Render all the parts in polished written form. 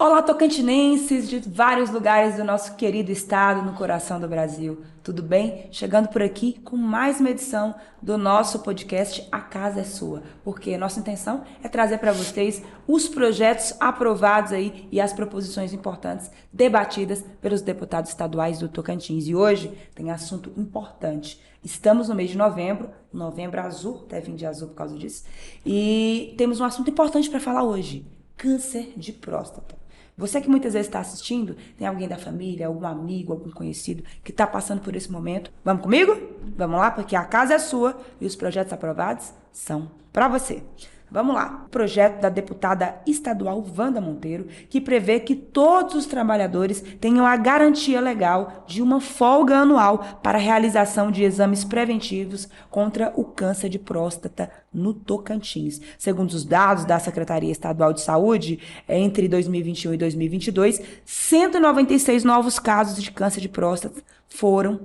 Olá, tocantinenses de vários lugares do nosso querido estado, no coração do Brasil. Tudo bem? Chegando por aqui com mais uma edição do nosso podcast A Casa é Sua, porque nossa intenção é trazer para vocês os projetos aprovados aí e as proposições importantes debatidas pelos deputados estaduais do Tocantins. E hoje tem assunto importante. Estamos no mês de novembro, novembro azul, até vim de azul por causa disso, e temos um assunto importante para falar hoje: câncer de próstata. Você que muitas vezes está assistindo, tem alguém da família, algum amigo, algum conhecido que está passando por esse momento. Vamos comigo? Vamos lá, porque a casa é sua e os projetos aprovados são para você. Vamos lá. O projeto da deputada estadual Wanda Monteiro, que prevê que todos os trabalhadores tenham a garantia legal de uma folga anual para a realização de exames preventivos contra o câncer de próstata no Tocantins. Segundo os dados da Secretaria Estadual de Saúde, entre 2021 e 2022, 196 novos casos de câncer de próstata foram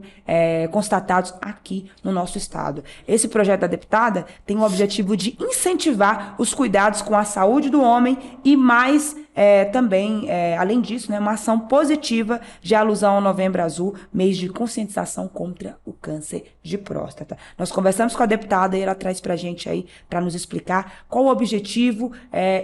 constatados aqui no nosso estado. Esse projeto da deputada tem o objetivo de incentivar os cuidados com a saúde do homem e mais também, além disso, uma ação positiva de alusão ao Novembro Azul, mês de conscientização contra o câncer de próstata. Nós conversamos com a deputada e ela traz pra gente aí, para nos explicar qual o objetivo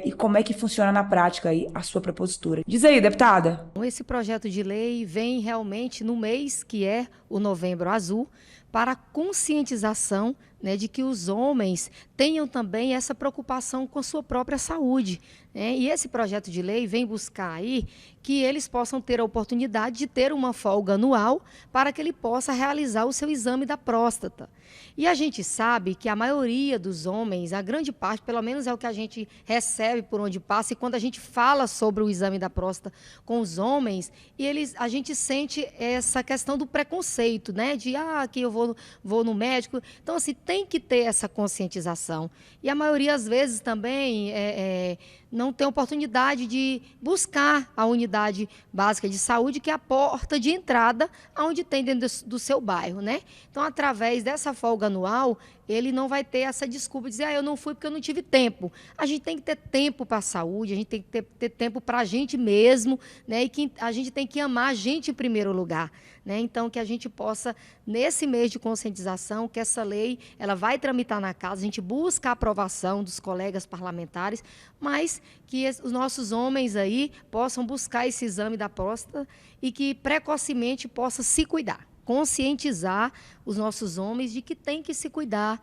e como é que funciona na prática aí a sua propositura. Diz aí, deputada. Esse projeto de lei vem realmente no mês que é o Novembro Azul, para a conscientização, de que os homens tenham também essa preocupação com a sua própria saúde. E esse projeto de lei vem buscar aí que eles possam ter a oportunidade de ter uma folga anual para que ele possa realizar o seu exame da próstata. E a gente sabe que a maioria dos homens, a grande parte, pelo menos é o que a gente recebe por onde passa, e quando a gente fala sobre o exame da próstata com os homens, a gente sente essa questão do preconceito, de que eu vou no médico. Então, assim, tem que ter essa conscientização. E a maioria, às vezes, também não tem oportunidade de buscar a unidade básica de saúde, que é a porta de entrada aonde tem dentro do seu bairro, Então, através dessa folga anual, ele não vai ter essa desculpa de dizer, eu não fui porque eu não tive tempo. A gente tem que ter tempo para a saúde, a gente tem que ter tempo para a gente mesmo, e que a gente tem que amar a gente em primeiro lugar. Então, que a gente possa, nesse mês de conscientização, que essa lei ela vai tramitar na casa, a gente busca a aprovação dos colegas parlamentares, mas que os nossos homens aí possam buscar esse exame da próstata e que precocemente possa se cuidar. Conscientizar os nossos homens de que tem que se cuidar,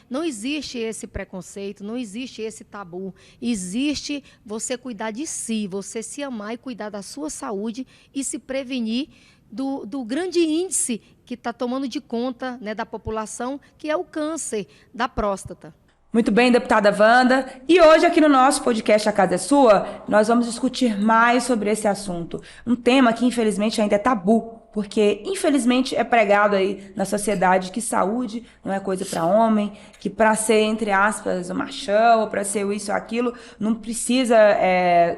Não existe esse preconceito, não existe esse tabu. Existe você cuidar de si, você se amar e cuidar da sua saúde e se prevenir do grande índice que está tomando de conta da população, que é o câncer da próstata. Muito bem, deputada Wanda. E hoje aqui no nosso podcast A Casa é Sua, nós vamos discutir mais sobre esse assunto. Um tema que infelizmente ainda é tabu, porque infelizmente é pregado aí na sociedade que saúde não é coisa para homem, que para ser, entre aspas, um machão, ou para ser isso ou aquilo, não precisa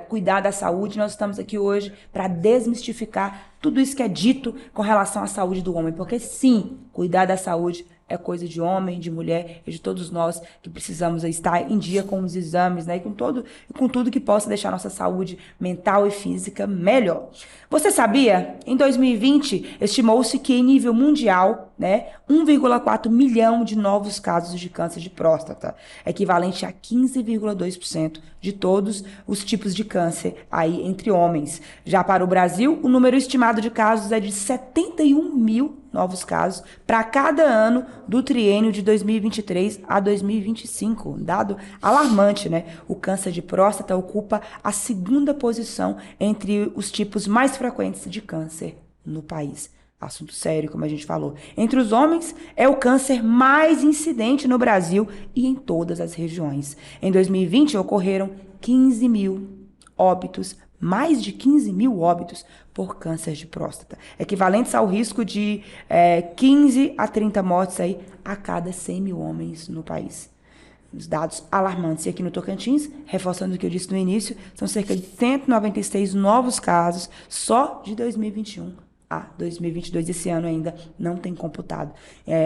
cuidar da saúde. Nós estamos aqui hoje para desmistificar tudo isso que é dito com relação à saúde do homem, porque sim, cuidar da saúde é coisa de homem, de mulher e de todos nós que precisamos estar em dia com os exames, e com tudo que possa deixar nossa saúde mental e física melhor. Você sabia? Em 2020, estimou-se que em nível mundial, 1,4 milhão de novos casos de câncer de próstata, equivalente a 15,2% de todos os tipos de câncer aí entre homens. Já para o Brasil, o número estimado de casos é de 71 mil novos casos para cada ano do triênio de 2023 a 2025. Um dado alarmante, O câncer de próstata ocupa a segunda posição entre os tipos mais frequentes de câncer no país. Assunto sério, como a gente falou. Entre os homens, é o câncer mais incidente no Brasil e em todas as regiões. Em 2020, ocorreram 15 mil óbitos, mais de 15 mil óbitos por câncer de próstata, equivalentes ao risco de 15 a 30 mortes aí a cada 100 mil homens no país. Os dados alarmantes. E aqui no Tocantins, reforçando o que eu disse no início, são cerca de 196 novos casos só de 2021 a 2022, esse ano ainda não tem computado.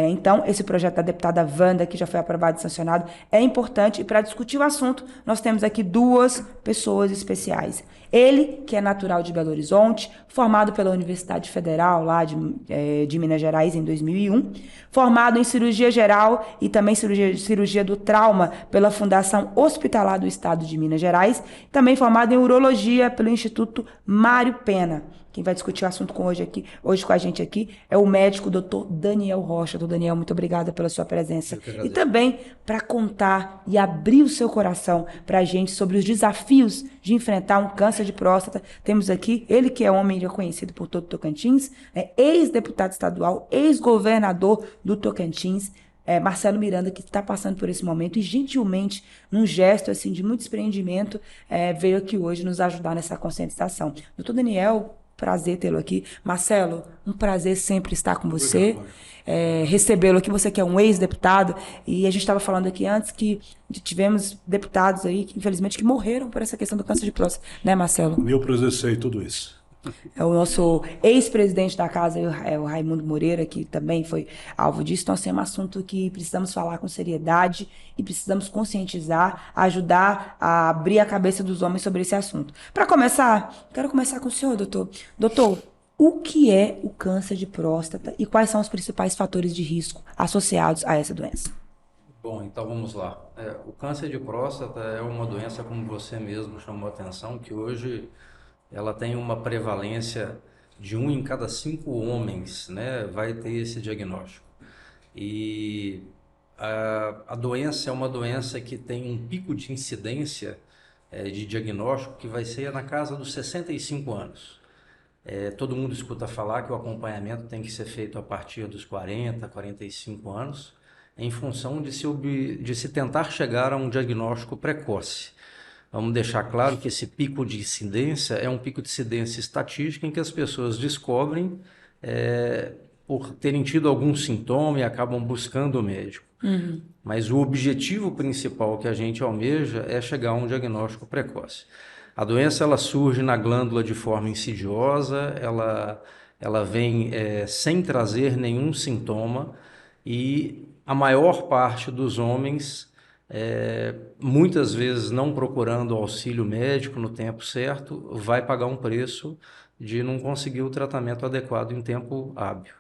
Então, esse projeto da deputada Wanda, que já foi aprovado e sancionado, é importante. E para discutir o assunto, nós temos aqui duas pessoas especiais. Ele, que é natural de Belo Horizonte, formado pela Universidade Federal, lá de Minas Gerais, em 2001, formado em cirurgia geral e também cirurgia do trauma pela Fundação Hospitalar do Estado de Minas Gerais, também formado em urologia pelo Instituto Mário Pena. Quem vai discutir o assunto hoje com a gente aqui é o médico Dr. Daniel Rocha. Dr. Daniel, muito obrigada pela sua presença. E também para contar e abrir o seu coração para a gente sobre os desafios de enfrentar um câncer de próstata. Temos aqui ele, que é homem reconhecido por todo o Tocantins, ex-deputado estadual, ex-governador do Tocantins, Marcelo Miranda, que está passando por esse momento e, gentilmente, num gesto assim, de muito desprendimento, veio aqui hoje nos ajudar nessa conscientização. Doutor Daniel, prazer tê-lo aqui. Marcelo, um prazer sempre estar com você, recebê-lo aqui. Você que é um ex-deputado, e a gente estava falando aqui antes que tivemos deputados aí, que, infelizmente, que morreram por essa questão do câncer de próstata, né, Marcelo? Eu presenciei tudo isso. É o nosso ex-presidente da casa, o Raimundo Moreira, que também foi alvo disso. Então, assim, é um assunto que precisamos falar com seriedade e precisamos conscientizar, ajudar a abrir a cabeça dos homens sobre esse assunto. Para começar, quero começar com o senhor, doutor. Doutor, o que é o câncer de próstata e quais são os principais fatores de risco associados a essa doença? Bom, então vamos lá. O câncer de próstata é uma doença, como você mesmo chamou a atenção, que hoje ela tem uma prevalência de 1 em cada 5 homens, né, vai ter esse diagnóstico. E a doença é uma doença que tem um pico de incidência de diagnóstico que vai ser na casa dos 65 anos. Todo mundo escuta falar que o acompanhamento tem que ser feito a partir dos 40, 45 anos, em função de se tentar chegar a um diagnóstico precoce. Vamos deixar claro que esse pico de incidência é um pico de incidência estatística em que as pessoas descobrem por terem tido algum sintoma e acabam buscando o médico. Uhum. Mas o objetivo principal que a gente almeja é chegar a um diagnóstico precoce. A doença ela surge na glândula de forma insidiosa, ela vem sem trazer nenhum sintoma e a maior parte dos homens, muitas vezes não procurando auxílio médico no tempo certo, vai pagar um preço de não conseguir o tratamento adequado em tempo hábil.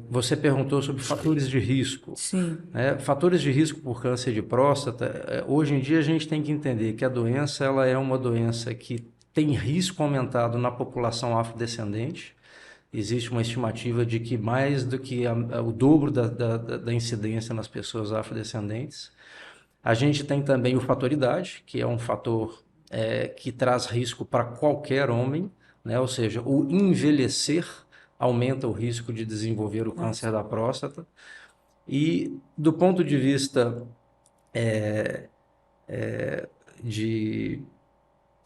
Você perguntou sobre fatores de risco. Sim. Fatores de risco por câncer de próstata, hoje em dia a gente tem que entender que a doença ela é uma doença que tem risco aumentado na população afrodescendente. Existe uma estimativa de que mais do que o dobro da incidência nas pessoas afrodescendentes. A gente tem também o fator idade, que é um fator que traz risco para qualquer homem, né? Ou seja, o envelhecer aumenta o risco de desenvolver o câncer da próstata. E do ponto de vista de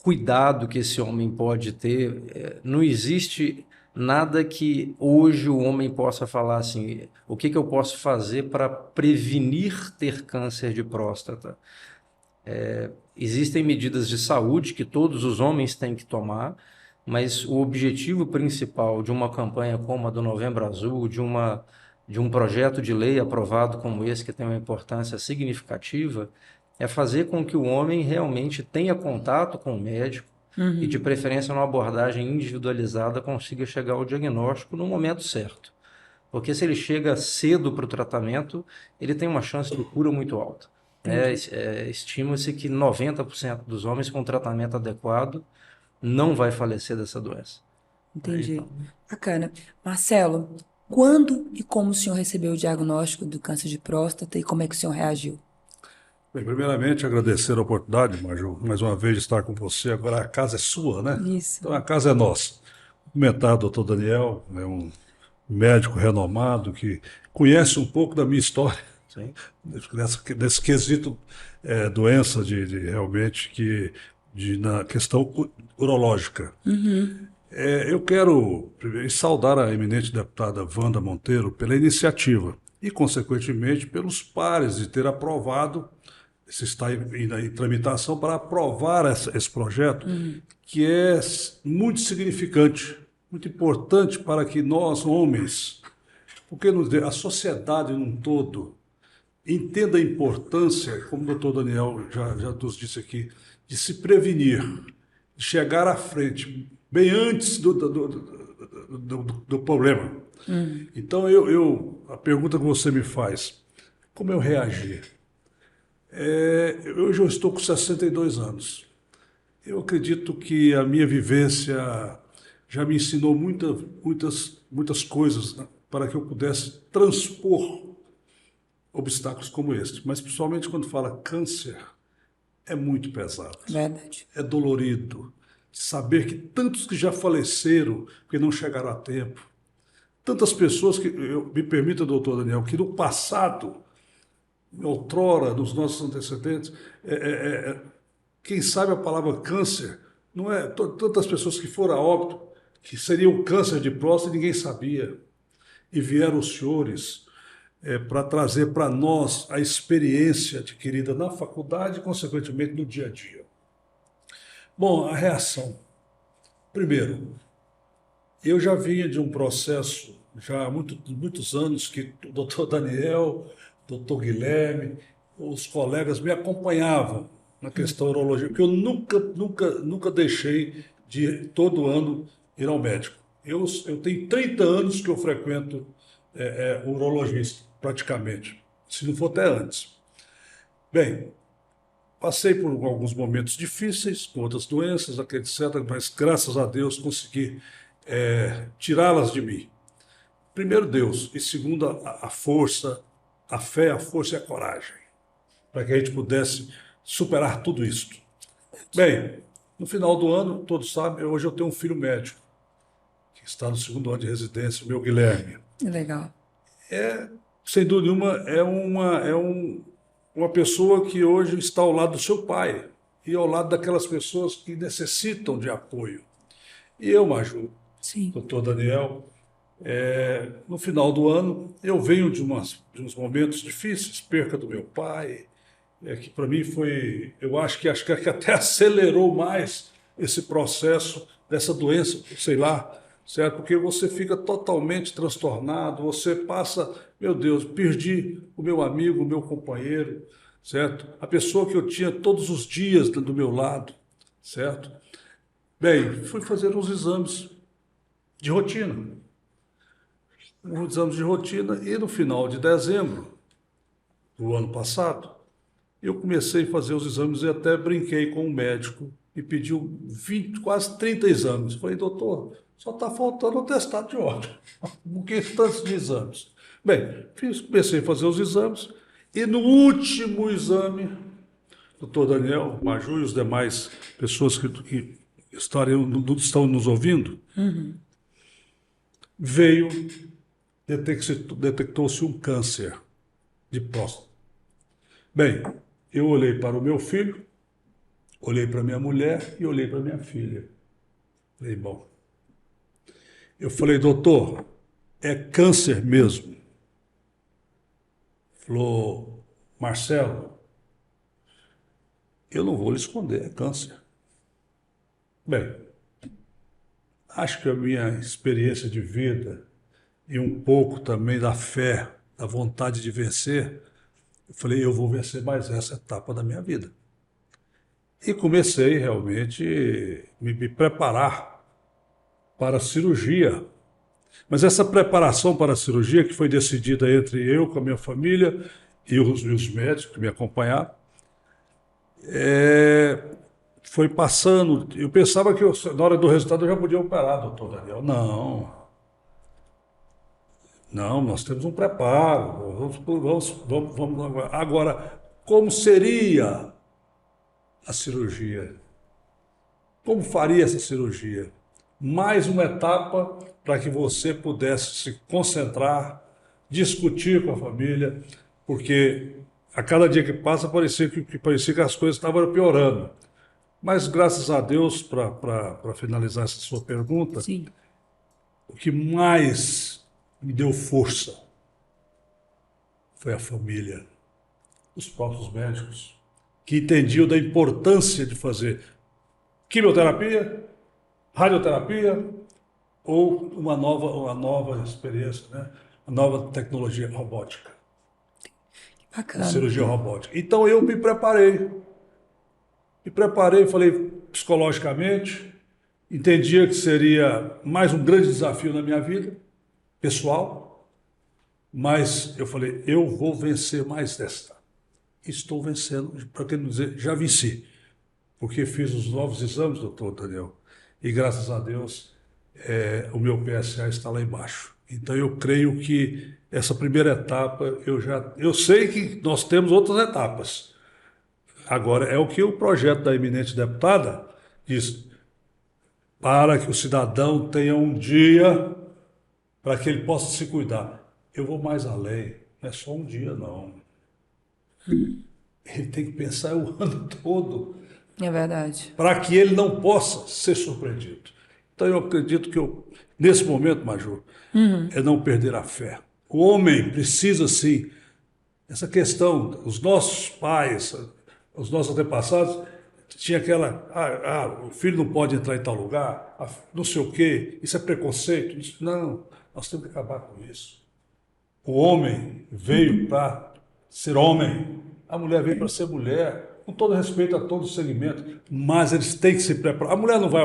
cuidado que esse homem pode ter, não existe nada que hoje o homem possa falar assim, o que eu posso fazer para prevenir ter câncer de próstata? Existem medidas de saúde que todos os homens têm que tomar, mas o objetivo principal de uma campanha como a do Novembro Azul, de um projeto de lei aprovado como esse, que tem uma importância significativa, é fazer com que o homem realmente tenha contato com o médico, e de preferência numa abordagem individualizada consiga chegar ao diagnóstico no momento certo. Porque se ele chega cedo para o tratamento, ele tem uma chance de cura muito alta. Estima-se que 90% dos homens com tratamento adequado não vai falecer dessa doença. Entendi. Então, Bacana. Marcelo, quando e como o senhor recebeu o diagnóstico do câncer de próstata e como é que o senhor reagiu? Bem, primeiramente, agradecer a oportunidade, Maju, mais uma vez de estar com você. Agora a casa é sua, né? Isso. Então a casa é nossa. Cumprimentar o doutor Daniel, é um médico renomado que conhece um pouco da minha história, sim. Nesse quesito doença realmente na questão urológica. Eu quero primeiro saudar a eminente deputada Wanda Monteiro pela iniciativa e, consequentemente, pelos pares de ter aprovado, se está em tramitação para aprovar esse projeto, que é muito significante muito importante para que nós, homens, porque a sociedade num todo entenda a importância, como o doutor Daniel já nos disse aqui, de se prevenir, de chegar à frente, bem antes do problema. Então, a pergunta que você me faz, como eu reagi? Hoje eu estou com 62 anos. Eu acredito que a minha vivência já me ensinou muitas coisas, né, para que eu pudesse transpor obstáculos como este. Mas, principalmente quando fala câncer, é muito pesado. Verdade. É dolorido. Saber que tantos que já faleceram, porque não chegaram a tempo. Tantas pessoas que, me permita, doutor Daniel, que no passado, outrora, dos nossos antecedentes, quem sabe a palavra câncer, não é tantas pessoas que foram a óbito, que seria o câncer de próstata e ninguém sabia. E vieram os senhores para trazer para nós a experiência adquirida na faculdade e, consequentemente, no dia a dia. Bom, a reação. Primeiro, eu já vinha de um processo, já há muitos anos, que o doutor Daniel, o doutor Guilherme, os colegas me acompanhavam na questão urologia, porque eu nunca deixei de, todo ano, ir ao médico. Eu tenho 30 anos que eu frequento urologista, praticamente, se não for até antes. Bem, passei por alguns momentos difíceis, com outras doenças, etc., mas graças a Deus consegui tirá-las de mim. Primeiro Deus, e segundo a força, a fé, a força e a coragem, para que a gente pudesse superar tudo isso. Bem, no final do ano, todos sabem, hoje eu tenho um filho médico, que está no 2º ano de residência, o meu Guilherme. Legal. Sem dúvida nenhuma, uma pessoa que hoje está ao lado do seu pai e ao lado daquelas pessoas que necessitam de apoio. E eu, Maju, doutor Daniel, no final do ano, eu venho de uns momentos difíceis, perca do meu pai, que para mim foi, eu acho que até acelerou mais esse processo dessa doença, sei lá, certo? Porque você fica totalmente transtornado, você passa, meu Deus, perdi o meu amigo, o meu companheiro, certo? A pessoa que eu tinha todos os dias do meu lado, certo? Bem, fui fazer uns exames de rotina. E no final de dezembro do ano passado, eu comecei a fazer os exames e até brinquei com um médico e pediu quase 30 exames. Falei, doutor, só está faltando o atestado de ordem. Por que tantos de exames? Bem, comecei a fazer os exames e no último exame, doutor Daniel, Maju e os demais pessoas que estão nos ouvindo, detectou-se um câncer de próstata. Bem, eu olhei para o meu filho, olhei para minha mulher e olhei para minha filha. Falei, bom. Eu falei, doutor, é câncer mesmo? Falou, Marcelo, eu não vou lhe esconder, é câncer. Bem, acho que a minha experiência de vida e um pouco também da fé, da vontade de vencer, eu falei, eu vou vencer mais essa etapa da minha vida. E comecei realmente a me preparar para a cirurgia. Mas essa preparação para a cirurgia, que foi decidida entre eu, com a minha família e os médicos que me acompanharam, foi passando. Eu pensava que na hora do resultado eu já podia operar, doutor Daniel. Não, nós temos um preparo. Vamos. Agora, como seria a cirurgia? Como faria essa cirurgia? Mais uma etapa para que você pudesse se concentrar, discutir com a família, porque a cada dia que passa parecia que as coisas estavam piorando. Mas graças a Deus, para finalizar essa sua pergunta, Sim. O que mais me deu força foi a família, os próprios médicos, que entendiam da importância de fazer quimioterapia, radioterapia, ou uma nova experiência, né? Uma nova tecnologia robótica, Bacana. cirurgia robótica. Então eu me preparei, falei psicologicamente, entendia que seria mais um grande desafio na minha vida pessoal, mas eu falei, eu vou vencer mais desta. Estou vencendo, para que não dizer, já venci, porque fiz os novos exames, doutor Daniel, e graças a Deus o meu PSA está lá embaixo. Então eu creio que essa primeira etapa, eu sei que nós temos outras etapas. Agora, é o que o projeto da eminente deputada diz, para que o cidadão tenha um dia para que ele possa se cuidar. Eu vou mais além, não é só um dia, não. Ele tem que pensar o ano todo É verdade. para que ele não possa ser surpreendido. Então eu acredito que nesse momento, Major, é não perder a fé. O homem precisa sim, essa questão, os nossos pais, os nossos antepassados, tinha aquela, o filho não pode entrar em tal lugar, não sei o quê, isso é preconceito. Não, nós temos que acabar com isso. O homem veio para ser homem, a mulher veio para ser mulher, com todo respeito a todo o segmento, mas eles têm que se preparar. A mulher não vai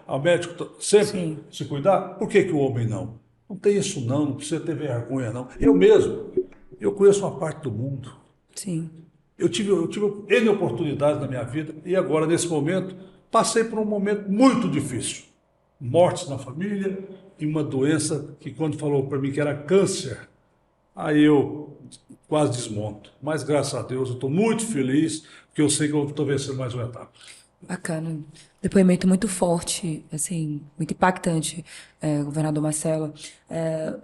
ao médico sempre Sim. se cuidar? Por que que o homem não? Não tem isso não, não precisa ter vergonha não. Eu mesmo, eu conheço uma parte do mundo. Sim. Eu tive N oportunidades na minha vida e agora, nesse momento, passei por um momento muito difícil. Mortes na família e uma doença que, quando falou para mim que era câncer, aí eu quase desmonto. Mas, graças a Deus, eu estou muito feliz, porque eu sei que eu estou vencendo mais uma etapa. Bacana. Depoimento muito forte, assim, muito impactante, governador Marcelo.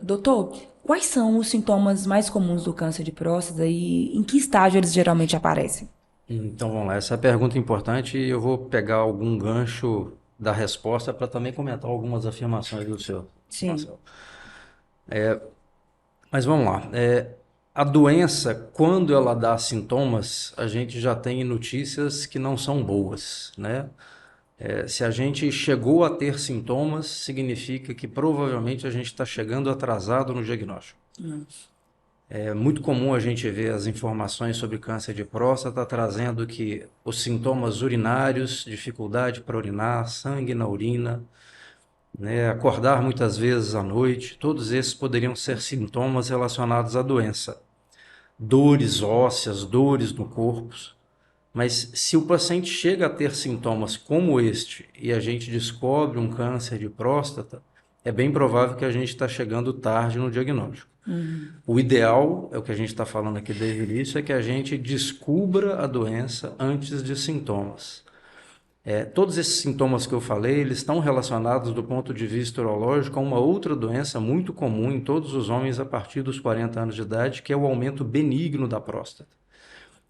Doutor, quais são os sintomas mais comuns do câncer de próstata e em que estágio eles geralmente aparecem? Então vamos lá, essa é a pergunta importante e eu vou pegar algum gancho da resposta para também comentar algumas afirmações do senhor, Sim. Marcelo. Mas vamos lá, a doença, quando ela dá sintomas, a gente já tem notícias que não são boas, né? Se a gente chegou a ter sintomas, significa que provavelmente a gente está chegando atrasado no diagnóstico. É muito comum a gente ver as informações sobre câncer de próstata trazendo que os sintomas urinários, dificuldade para urinar, sangue na urina, né, acordar muitas vezes à noite, todos esses poderiam ser sintomas relacionados à doença. Dores ósseas, dores no corpo. Mas se o paciente chega a ter sintomas como este e a gente descobre um câncer de próstata, é bem provável que a gente está chegando tarde no diagnóstico. O ideal, é o que a gente está falando aqui desde o início, é que a gente descubra a doença antes de sintomas. Todos esses sintomas que eu falei, eles estão relacionados do ponto de vista urológico a uma outra doença muito comum em todos os homens a partir dos 40 anos de idade, que é o aumento benigno da próstata.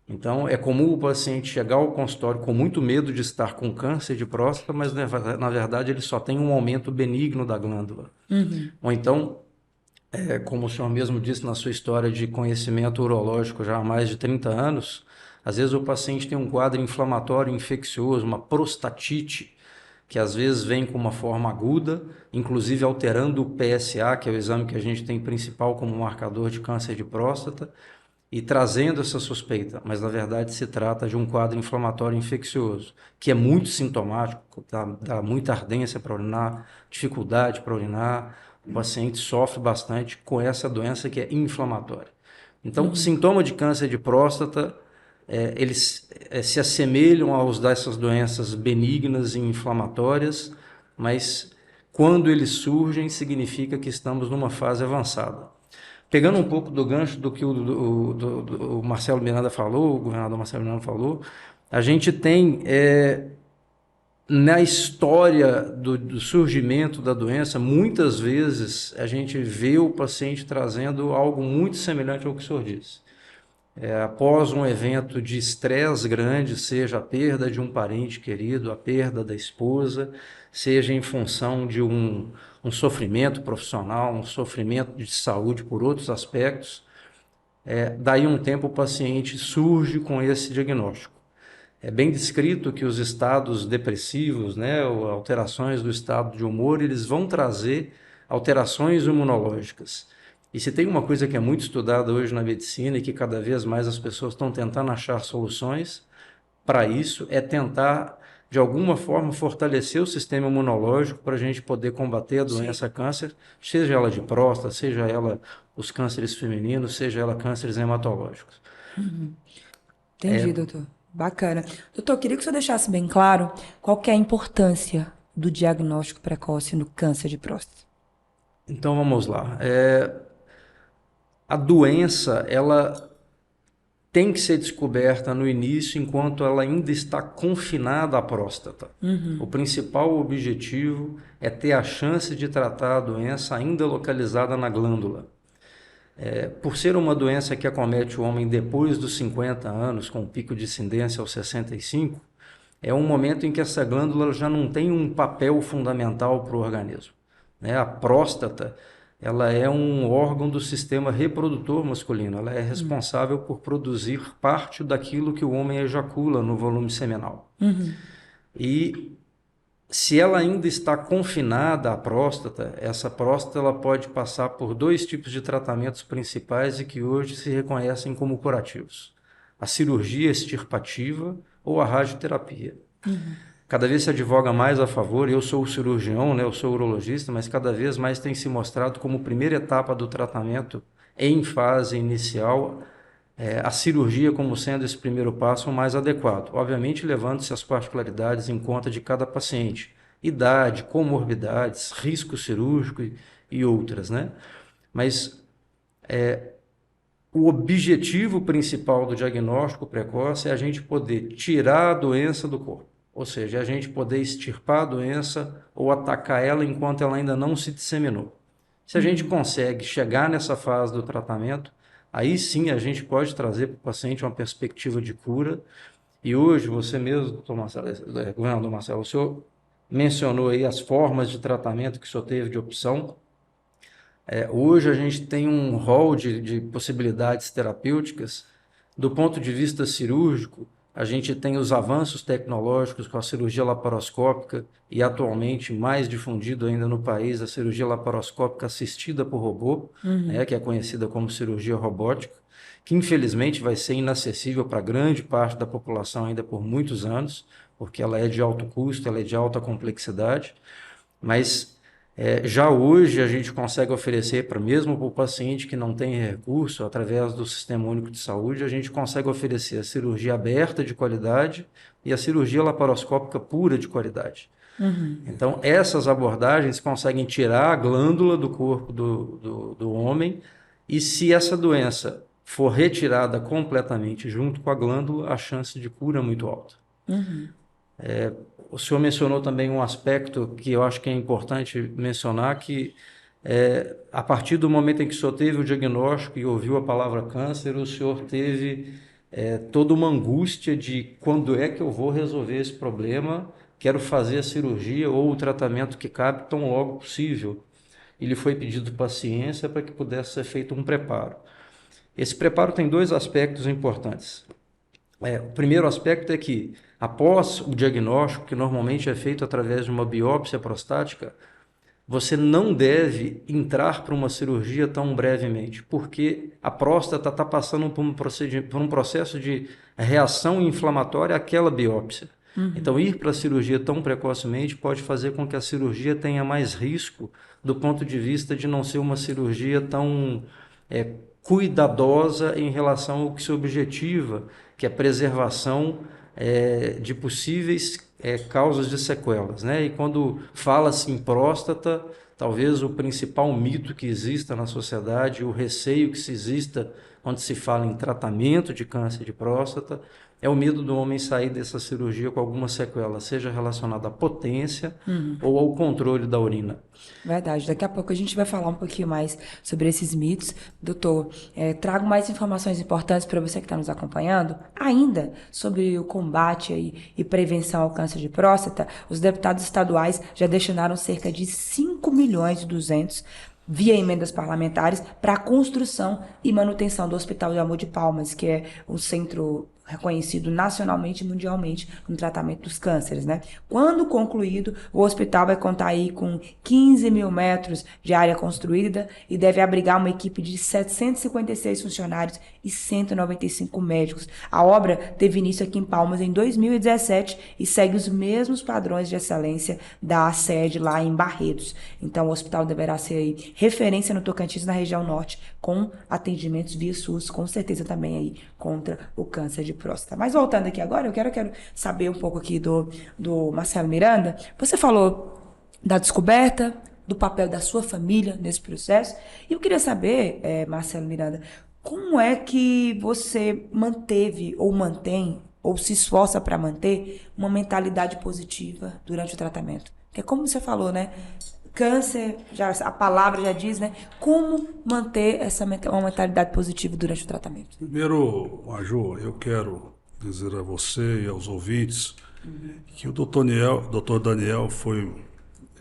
Então, é comum o paciente chegar ao consultório com muito medo de estar com câncer de próstata, mas na verdade ele só tem um aumento benigno da glândula. Ou então, como o senhor mesmo disse na sua história de conhecimento urológico já há mais de 30 anos, às vezes o paciente tem um quadro inflamatório infeccioso, uma prostatite, que às vezes vem com uma forma aguda, inclusive alterando o PSA, que é o exame que a gente tem principal como marcador de câncer de próstata, e trazendo essa suspeita, mas na verdade se trata de um quadro inflamatório infeccioso, que é muito sintomático, dá muita ardência para urinar, dificuldade para urinar, o paciente sofre bastante com essa doença que é inflamatória. Então, sintoma de câncer de próstata, eles se assemelham aos dessas doenças benignas e inflamatórias, mas quando eles surgem, significa que estamos numa fase avançada. Pegando um pouco do gancho do que o Marcelo Miranda falou, o governador Marcelo Miranda falou, a gente tem na história do surgimento da doença, muitas vezes a gente vê o paciente trazendo algo muito semelhante ao que o senhor disse. Após um evento de estresse grande, seja a perda de um parente querido, a perda da esposa, seja em função de um sofrimento profissional, um sofrimento de saúde por outros aspectos, daí um tempo o paciente surge com esse diagnóstico. É bem descrito que os estados depressivos, né, ou alterações do estado de humor, eles vão trazer alterações imunológicas. E se tem uma coisa que é muito estudada hoje na medicina e que cada vez mais as pessoas estão tentando achar soluções para isso, é tentar, de alguma forma, fortalecer o sistema imunológico para a gente poder combater a doença câncer, seja ela de próstata, seja ela os cânceres femininos, seja ela cânceres hematológicos. Entendi, doutor. Bacana. Doutor, eu queria que o senhor deixasse bem claro qual que é a importância do diagnóstico precoce no câncer de próstata. Então vamos lá. A doença, ela tem que ser descoberta no início, enquanto ela ainda está confinada à próstata. O principal objetivo é ter a chance de tratar a doença ainda localizada na glândula. Por ser uma doença que acomete o homem depois dos 50 anos, com pico de incidência aos 65, é um momento em que essa glândula já não tem um papel fundamental para o organismo. A próstata, ela é um órgão do sistema reprodutor masculino, ela é responsável por produzir parte daquilo que o homem ejacula no volume seminal. E se ela ainda está confinada à próstata, essa próstata ela pode passar por 2 tipos de tratamentos principais e que hoje se reconhecem como curativos: a cirurgia extirpativa ou a radioterapia. Cada vez se advoga mais a favor, eu sou o cirurgião, né, eu sou urologista, mas cada vez mais tem se mostrado como primeira etapa do tratamento, em fase inicial, a cirurgia como sendo esse primeiro passo mais adequado, obviamente levando-se as particularidades em conta de cada paciente, idade, comorbidades, risco cirúrgico e outras, né? Mas o objetivo principal do diagnóstico precoce é a gente poder tirar a doença do corpo, ou seja, a gente poder extirpar a doença ou atacar ela enquanto ela ainda não se disseminou. Se a gente consegue chegar nessa fase do tratamento, aí sim a gente pode trazer para o paciente uma perspectiva de cura. E hoje, você mesmo, governador Marcelo, o senhor mencionou aí as formas de tratamento que o senhor teve de opção. Hoje a gente tem um rol de possibilidades terapêuticas. Do ponto de vista cirúrgico, a gente tem os avanços tecnológicos com a cirurgia laparoscópica e atualmente mais difundido ainda no país a cirurgia laparoscópica assistida por robô, que é conhecida como cirurgia robótica, que infelizmente vai ser inacessível para grande parte da população ainda por muitos anos, porque ela é de alto custo, ela é de alta complexidade, mas já hoje a gente consegue oferecer, mesmo para o paciente que não tem recurso, através do Sistema Único de Saúde, a gente consegue oferecer a cirurgia aberta de qualidade e a cirurgia laparoscópica pura de qualidade. Então, essas abordagens conseguem tirar a glândula do corpo do homem, e se essa doença for retirada completamente junto com a glândula, a chance de cura é muito alta. O senhor mencionou também um aspecto que eu acho que é importante mencionar, que a partir do momento em que o senhor teve o diagnóstico e ouviu a palavra câncer, o senhor teve toda uma angústia de quando é que eu vou resolver esse problema, quero fazer a cirurgia ou o tratamento que cabe tão logo possível. E lhe foi pedido paciência para que pudesse ser feito um preparo. Esse preparo tem 2 aspectos importantes. O primeiro aspecto é que, após o diagnóstico, que normalmente é feito através de uma biópsia prostática, você não deve entrar para uma cirurgia tão brevemente, porque a próstata está passando por um processo de reação inflamatória àquela biópsia. Então, ir para a cirurgia tão precocemente pode fazer com que a cirurgia tenha mais risco do ponto de vista de não ser uma cirurgia tão cuidadosa em relação ao que se objetiva, que é a preservação de possíveis causas de sequelas, né? E quando fala-se em próstata, talvez o principal mito que exista na sociedade, o receio que se exista quando se fala em tratamento de câncer de próstata, é o medo do homem sair dessa cirurgia com alguma sequela, seja relacionada à potência ou ao controle da urina. Verdade. Daqui a pouco a gente vai falar um pouquinho mais sobre esses mitos. Doutor, trago mais informações importantes para você que está nos acompanhando. Ainda sobre o combate e prevenção ao câncer de próstata, os deputados estaduais já destinaram cerca de 5.200.000 via emendas parlamentares para a construção e manutenção do Hospital de Amor de Palmas, que é um centro reconhecido nacionalmente e mundialmente no tratamento dos cânceres, né? Quando concluído, o hospital vai contar aí com 15 mil metros de área construída e deve abrigar uma equipe de 756 funcionários e 195 médicos. A obra teve início aqui em Palmas em 2017 e segue os mesmos padrões de excelência da sede lá em Barretos. Então, o hospital deverá ser aí referência no Tocantins, na região norte, com atendimentos via SUS, com certeza também aí contra o câncer de próstata. Mas voltando aqui agora, eu quero saber um pouco aqui do Marcelo Miranda. Você falou da descoberta, do papel da sua família nesse processo. E eu queria saber, Marcelo Miranda, como é que você manteve ou mantém, ou se esforça para manter, uma mentalidade positiva durante o tratamento? Porque como você falou, né? Câncer, a palavra já diz, né? Como manter uma mentalidade positiva durante o tratamento? Primeiro, Maju, eu quero dizer a você e aos ouvintes que o Dr. Daniel foi,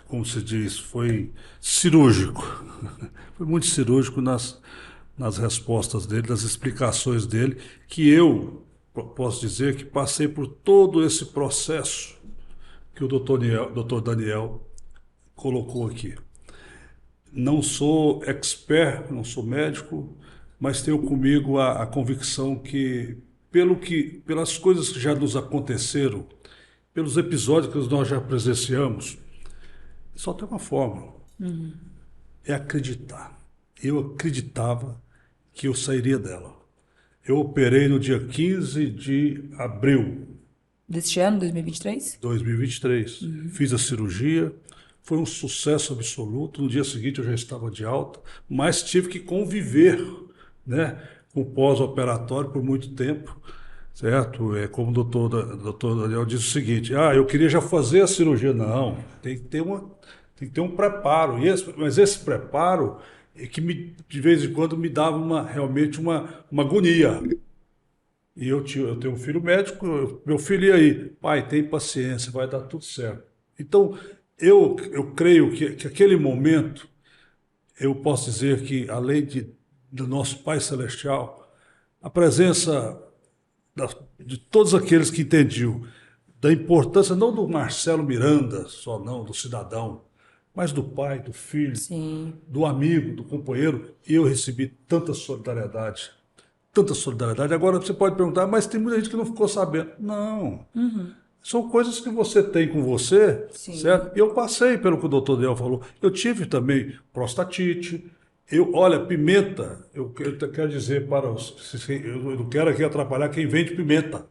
como se diz, foi cirúrgico. Foi muito cirúrgico nas respostas dele, nas explicações dele, que eu posso dizer que passei por todo esse processo que o Dr. Daniel colocou aqui. Não sou expert, não sou médico, mas tenho comigo a convicção que, pelas coisas que já nos aconteceram, pelos episódios que nós já presenciamos, só tem uma forma, é acreditar. Eu acreditava que eu sairia dela. Eu operei no dia 15 de abril Deste ano, 2023? 2023. Fiz a cirurgia, foi um sucesso absoluto. No dia seguinte eu já estava de alta, mas tive que conviver, né, com o pós-operatório por muito tempo, certo? É como o doutor Daniel disse o seguinte: eu queria já fazer a cirurgia. Não, tem que ter um preparo. Mas esse preparo é que de vez em quando me dava realmente uma agonia. E eu tenho um filho médico, meu filho, e aí? Pai, tem paciência, vai dar tudo certo. Então, eu creio que aquele momento, eu posso dizer que, além do nosso Pai Celestial, a presença de todos aqueles que entendiam da importância, não do Marcelo Miranda, só não, do cidadão, mas do pai, do filho, Sim. do amigo, do companheiro, e eu recebi tanta solidariedade. Tanta solidariedade. Agora você pode perguntar, mas tem muita gente que não ficou sabendo. Não. São coisas que você tem com você, Sim. certo? Eu passei pelo que o doutor Daniel falou. Eu tive também prostatite. Olha, pimenta, eu quero dizer para eu não quero aqui atrapalhar quem vende pimenta.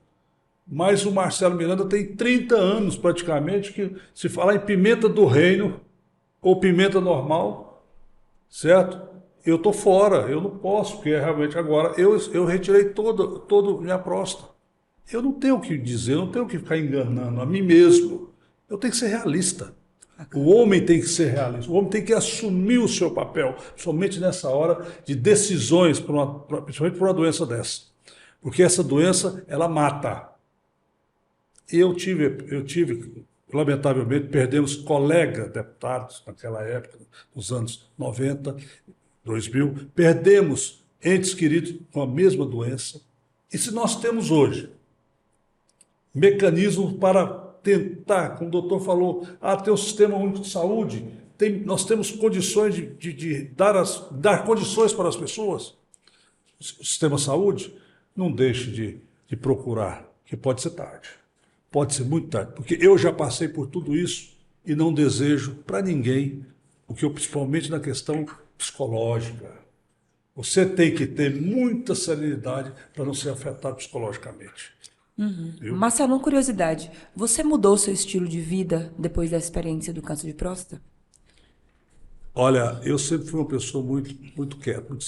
Mas o Marcelo Miranda tem 30 anos praticamente que se falar em pimenta do reino ou pimenta normal, certo? Eu estou fora, eu não posso, porque realmente agora eu retirei toda minha próstata. Eu não tenho o que dizer, eu não tenho o que ficar enganando a mim mesmo. Eu tenho que ser realista. O homem tem que ser realista, o homem tem que assumir o seu papel, somente nessa hora de decisões, principalmente por uma doença dessa. Porque essa doença, ela mata. Eu tive, lamentavelmente, perdemos colegas deputados naquela época, nos anos 90, 2000, perdemos entes queridos com a mesma doença. E se nós temos hoje mecanismos para tentar, como o doutor falou, ter um sistema único de saúde, nós temos condições de dar condições para as pessoas, o sistema de saúde, não deixe de procurar, que pode ser tarde, pode ser muito tarde, porque eu já passei por tudo isso e não desejo para ninguém, principalmente na questão psicológica. Você tem que ter muita serenidade para não ser afetado psicologicamente. Marcelo, uma curiosidade. Você mudou seu estilo de vida depois da experiência do câncer de próstata? Olha, eu sempre fui uma pessoa muito, muito quieta, muito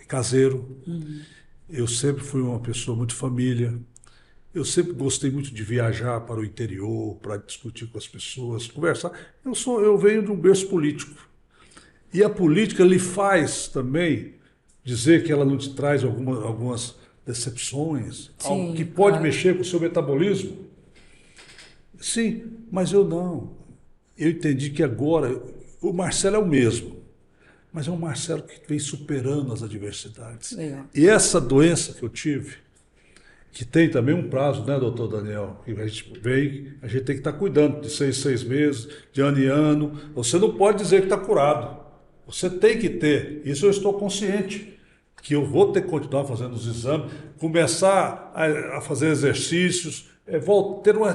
caseiro. Eu sempre fui uma pessoa muito família. Eu sempre gostei muito de viajar para o interior, para discutir com as pessoas, conversar. Eu venho de um berço político. E a política lhe faz também dizer que ela não te traz algumas decepções, Sim, algo que pode claro. mexer com o seu metabolismo. Sim, mas eu não. Eu entendi que agora o Marcelo é o mesmo, mas é um Marcelo que vem superando as adversidades. Legal. E essa doença que eu tive, que tem também um prazo, né, doutor Daniel? Que a gente tem que estar cuidando de 6 meses, de ano em ano. Você não pode dizer que está curado. Você tem que ter. Isso eu estou consciente, que eu vou ter que continuar fazendo os exames, começar a fazer exercícios,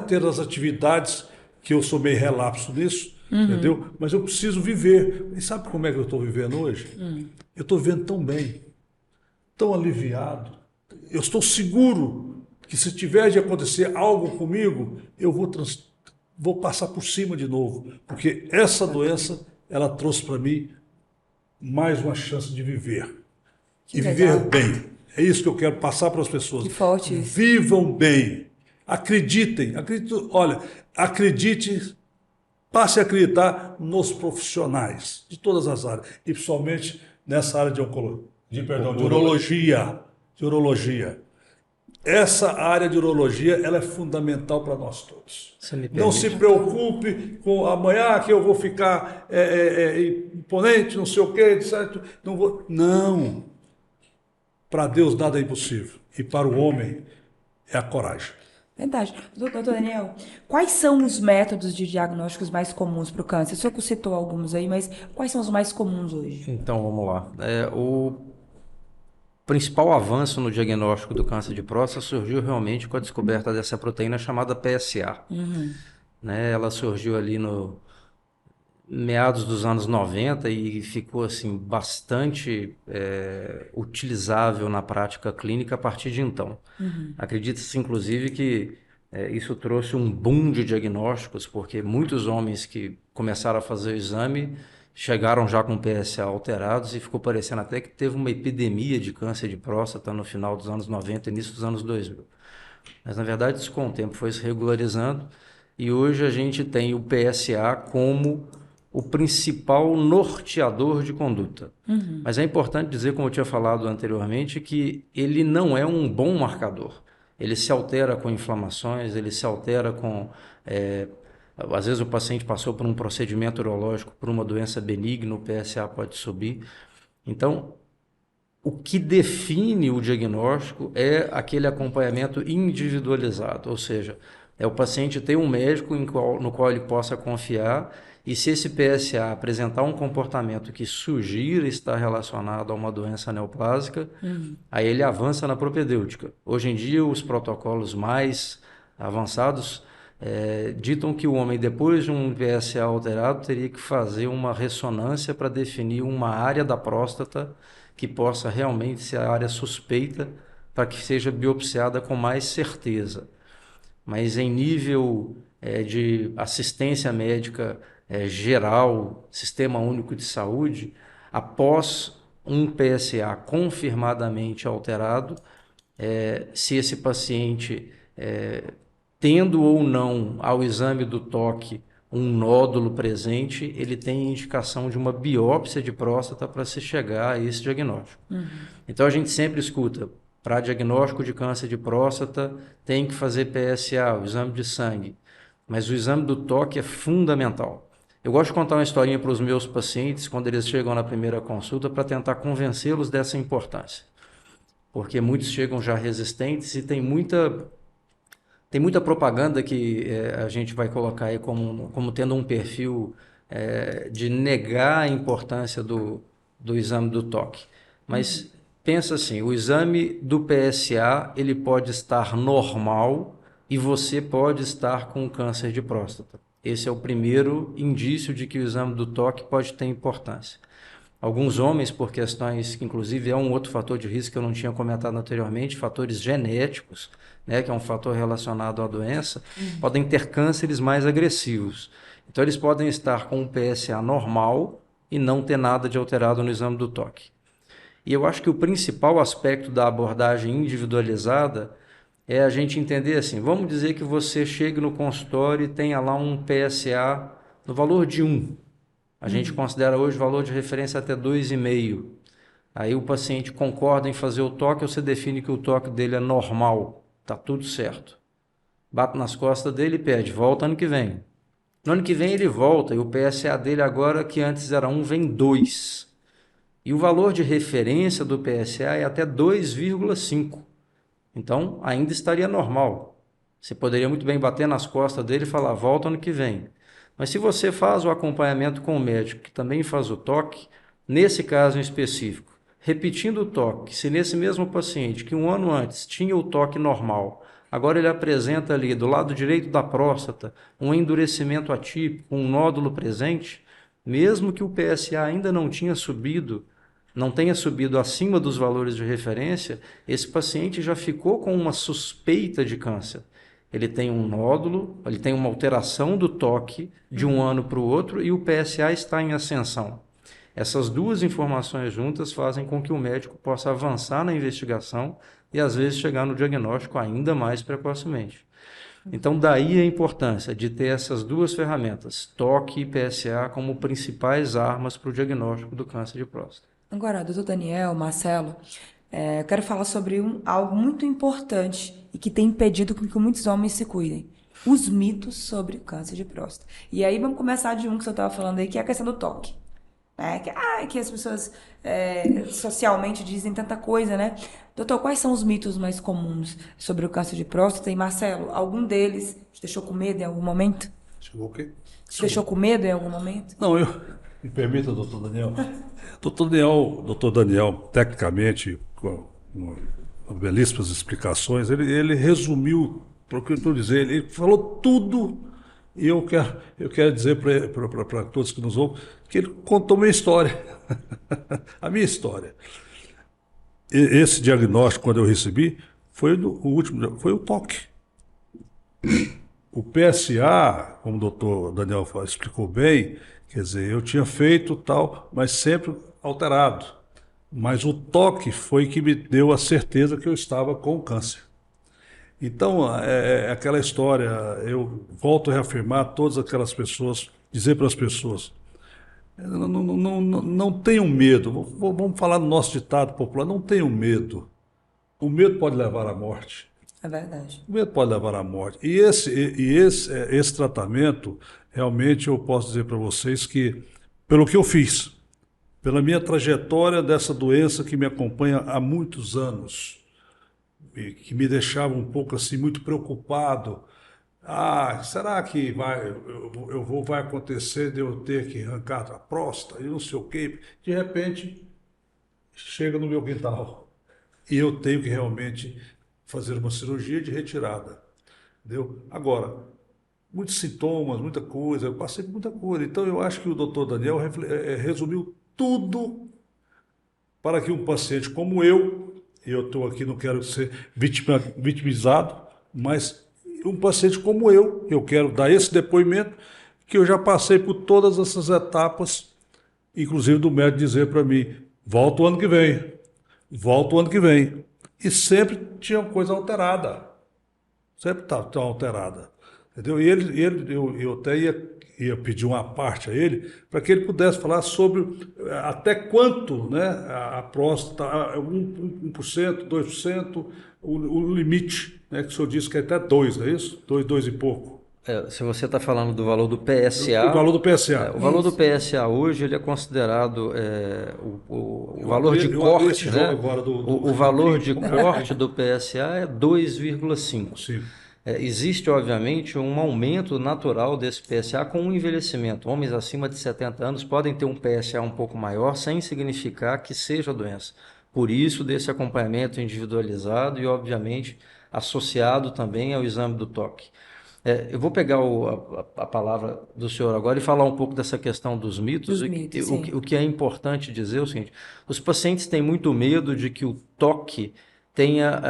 ter as atividades, que eu sou meio relapso nisso, entendeu? Mas eu preciso viver. E sabe como é que eu estou vivendo hoje? Eu estou vivendo tão bem, tão aliviado. Eu estou seguro que se tiver de acontecer algo comigo, eu vou passar por cima de novo, porque essa doença, ela trouxe para mim mais uma chance de viver. E viver bem. É isso que eu quero passar para as pessoas. Que forte isso. Vivam bem. Acreditem. Olha, acredite, passe a acreditar nos profissionais de todas as áreas. E principalmente nessa área de urologia. De urologia. Essa área de urologia, ela é fundamental para nós todos. Não se preocupe com amanhã que eu vou ficar imponente, não sei o quê, certo? Não vou. Não. Para Deus nada é impossível. E para o homem é a coragem. Verdade. Doutor Daniel, quais são os métodos de diagnósticos mais comuns para o câncer? O senhor citou alguns aí, mas quais são os mais comuns hoje? Então, vamos lá. O principal avanço no diagnóstico do câncer de próstata surgiu realmente com a descoberta dessa proteína chamada PSA. Né? Ela surgiu ali no meados dos anos 90 e ficou assim bastante utilizável na prática clínica a partir de então. Acredita-se inclusive que isso trouxe um boom de diagnósticos, porque muitos homens que começaram a fazer o exame chegaram já com PSA alterados e ficou parecendo até que teve uma epidemia de câncer de próstata no final dos anos 90 e início dos anos 2000. Mas na verdade isso com o tempo foi se regularizando e hoje a gente tem o PSA como o principal norteador de conduta. Mas é importante dizer, como eu tinha falado anteriormente, que ele não é um bom marcador. Ele se altera com inflamações, ele se altera com... às vezes o paciente passou por um procedimento urológico, por uma doença benigna, o PSA pode subir. Então, o que define o diagnóstico é aquele acompanhamento individualizado, ou seja, é o paciente ter um médico no qual ele possa confiar. E se esse PSA apresentar um comportamento que sugira estar relacionado a uma doença neoplásica, aí ele avança na propedêutica. Hoje em dia, os protocolos mais avançados ditam que o homem, depois de um PSA alterado, teria que fazer uma ressonância para definir uma área da próstata que possa realmente ser a área suspeita para que seja biopsiada com mais certeza. Mas em nível de assistência médica geral, Sistema Único de Saúde, após um PSA confirmadamente alterado, se esse paciente, tendo ou não ao exame do toque um nódulo presente, ele tem indicação de uma biópsia de próstata para se chegar a esse diagnóstico. Então a gente sempre escuta, para diagnóstico de câncer de próstata, tem que fazer PSA, o exame de sangue, mas o exame do toque é fundamental. Eu gosto de contar uma historinha para os meus pacientes quando eles chegam na primeira consulta para tentar convencê-los dessa importância. Porque muitos chegam já resistentes e tem muita propaganda que a gente vai colocar aí como tendo um perfil de negar a importância do exame do toque. Mas pensa assim, o exame do PSA ele pode estar normal e você pode estar com câncer de próstata. Esse é o primeiro indício de que o exame do toque pode ter importância. Alguns homens, por questões que inclusive é um outro fator de risco que eu não tinha comentado anteriormente, fatores genéticos, né, que é um fator relacionado à doença, podem ter cânceres mais agressivos. Então eles podem estar com um PSA normal e não ter nada de alterado no exame do toque. E eu acho que o principal aspecto da abordagem individualizada é a gente entender assim, vamos dizer que você chegue no consultório e tenha lá um PSA no valor de 1. A gente considera hoje o valor de referência até 2,5. Aí o paciente concorda em fazer o toque, você define que o toque dele é normal, está tudo certo. Bate nas costas dele e pede, volta ano que vem. No ano que vem ele volta e o PSA dele agora, que antes era 1, vem 2. E o valor de referência do PSA é até 2,5. Então, ainda estaria normal. Você poderia muito bem bater nas costas dele e falar, volta ano que vem. Mas se você faz o acompanhamento com o médico, que também faz o toque, nesse caso em específico, repetindo o toque, se nesse mesmo paciente que um ano antes tinha o toque normal, agora ele apresenta ali do lado direito da próstata um endurecimento atípico, um nódulo presente, mesmo que o PSA ainda não tenha subido acima dos valores de referência, esse paciente já ficou com uma suspeita de câncer. Ele tem um nódulo, ele tem uma alteração do toque de um ano para o outro e o PSA está em ascensão. Essas duas informações juntas fazem com que o médico possa avançar na investigação e às vezes chegar no diagnóstico ainda mais precocemente. Então daí a importância de ter essas duas ferramentas, toque e PSA, como principais armas para o diagnóstico do câncer de próstata. Agora, doutor Daniel, Marcelo, eu quero falar sobre algo muito importante e que tem impedido que muitos homens se cuidem. Os mitos sobre o câncer de próstata. E aí vamos começar de um que você estava falando aí, que é a questão do toque. Né? Que as pessoas socialmente dizem tanta coisa, né? Doutor, quais são os mitos mais comuns sobre o câncer de próstata? E Marcelo, algum deles te deixou com medo em algum momento? Chegou o quê? Te deixou com medo em algum momento? Não, me permita, doutor Daniel. Doutor Daniel, tecnicamente, com belíssimas explicações, ele resumiu, para o que eu estou dizendo, ele falou tudo, e eu quero dizer para todos que nos ouvem, que ele contou minha história, a minha história. Esse diagnóstico, quando eu recebi, foi foi o toque. O PSA, como o doutor Daniel explicou bem, quer dizer, eu tinha feito tal, mas sempre alterado. Mas o toque foi que me deu a certeza que eu estava com câncer. Então, é aquela história, eu volto a reafirmar todas aquelas pessoas, dizer para as pessoas, não tenham medo, vamos falar no nosso ditado popular, não tenham medo. O medo pode levar à morte. É verdade. O medo pode levar à morte. E esse tratamento, realmente eu posso dizer para vocês que, pelo que eu fiz, pela minha trajetória dessa doença que me acompanha há muitos anos, e que me deixava um pouco assim, muito preocupado. Será que vai acontecer de eu ter que arrancar a próstata e não sei o quê? De repente, chega no meu quintal e eu tenho que realmente fazer uma cirurgia de retirada, entendeu? Agora, muitos sintomas, muita coisa, eu passei por muita coisa. Então, eu acho que o doutor Daniel resumiu tudo para que um paciente como e eu estou aqui, não quero ser vitimizado, mas um paciente como eu quero dar esse depoimento, que eu já passei por todas essas etapas, inclusive do médico dizer para mim, volta o ano que vem, volta o ano que vem. E sempre tinha coisa alterada. Sempre estava alterada. Entendeu? E eu até ia pedir uma parte a ele para que ele pudesse falar sobre até quanto, né, a próstata, 1%, 2%, o limite, né, que o senhor disse que é até 2%, não é isso? 2 e pouco. Se você está falando do valor do PSA... O valor do PSA. O valor do PSA hoje ele é considerado o valor de corte, né? O valor de corte do PSA é 2,5. Sim. Existe, obviamente, um aumento natural desse PSA com o envelhecimento. Homens acima de 70 anos podem ter um PSA um pouco maior, sem significar que seja doença. Por isso, desse acompanhamento individualizado e, obviamente, associado também ao exame do toque. Eu vou pegar a palavra do senhor agora e falar um pouco dessa questão dos mitos. O que é importante dizer é o seguinte: os pacientes têm muito medo de que o toque tenha...